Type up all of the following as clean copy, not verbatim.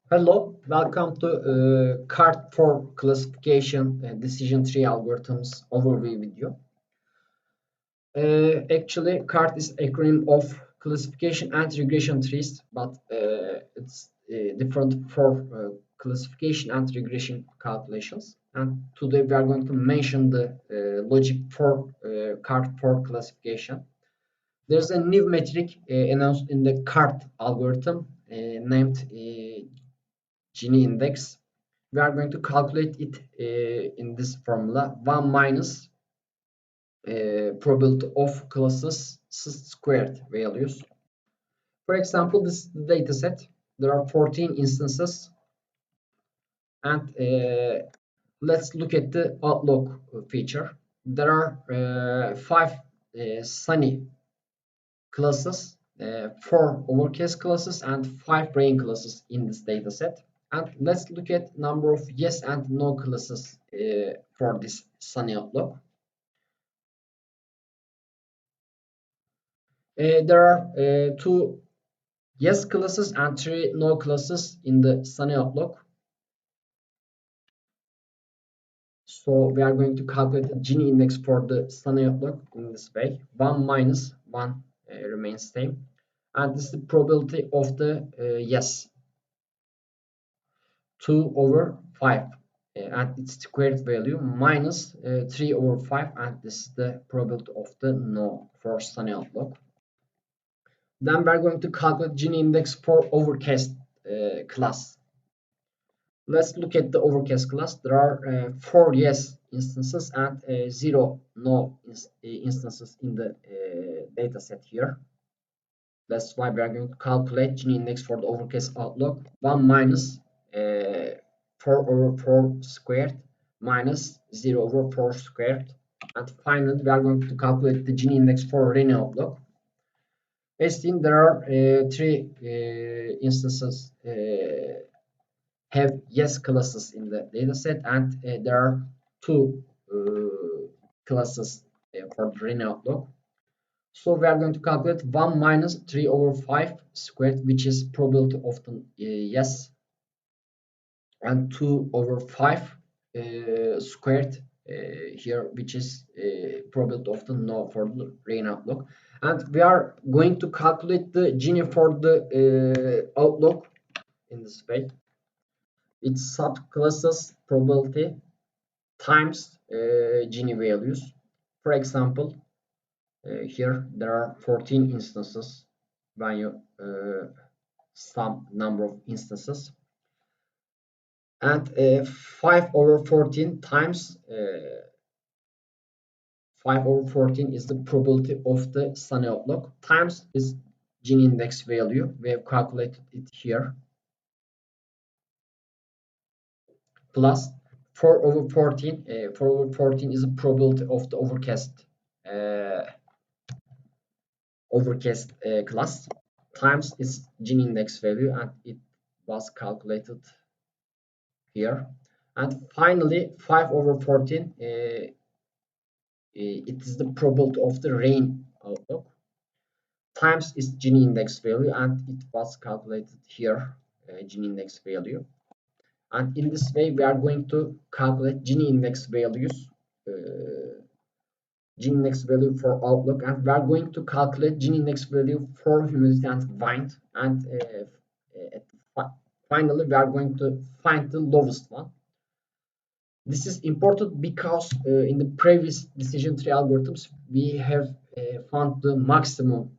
Hello, welcome to CART for classification decision tree algorithms overview video. Actually, CART is acronym of classification and regression trees, but it's different for classification and regression calculations. And today we are going to mention the logic for CART for classification. There's a new metric announced in the CART algorithm named Gini index. We are going to calculate it in this formula 1 minus probability of classes squared values. For example, this data set, there are 14 instances, and let's look at the outlook feature. There are 5 sunny classes, 4 overcast classes, and 5 rain classes in this data set. And let's look at number of yes and no classes for this sunny outlook. There are 2 yes classes and 3 no classes in the sunny outlook. So we are going to calculate the Gini index for the sunny outlook in this way. 1 minus 1 remains same. And this is the probability of the yes. 2 over 5 and its squared value minus 3 over 5, and this is the probability of the no for sunny outlook. Then we're going to calculate Gini index for overcast class. Let's look at the overcast class. There are 4 yes instances and 0 no instances in the data set here. That's why we are going to calculate Gini index for the overcast outlook. 1 minus 4 over 4 squared minus 0 over 4 squared. And finally, we are going to calculate the Gini index for rainy outlook. As seen, there are 3 instances have yes classes in the dataset, and there are 2 classes for the rainy outlook. So we are going to calculate 1 minus 3 over 5 squared, which is probability of the yes, and 2 over 5 squared here, which is probability of the no for the rain outlook. And we are going to calculate the Gini for the outlook in this way. Its subclasses probability times Gini values. For example, here there are 14 instances when you sum number of instances, and 5 over 14 times 5 over 14 is the probability of the sunny outlook times is Gini index value. We have calculated it here, plus 4 over 14. 4 over 14 is the probability of the overcast class times its Gini index value, and it was calculated here. And finally, 5 over 14 it is the probability of the rain outlook times its Gini index value, and it was calculated here, Gini index value. And in this way we are going to calculate Gini index values, Gini index value for outlook, and we are going to calculate Gini index value for humidity and wind, and finally we are going to find the lowest one. This is important because in the previous decision tree algorithms we have found the maximum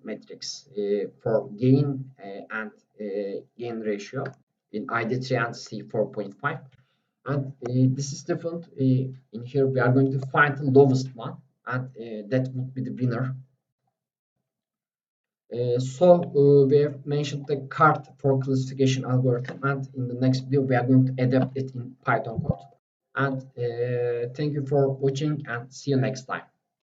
metrics for gain and gain ratio in ID3 and C4.5, and this is different. In here we are going to find the lowest one, and that would be the winner. We have mentioned the CART for classification algorithm, and in the next video we are going to adapt it in Python code. And thank you for watching, and see you next time.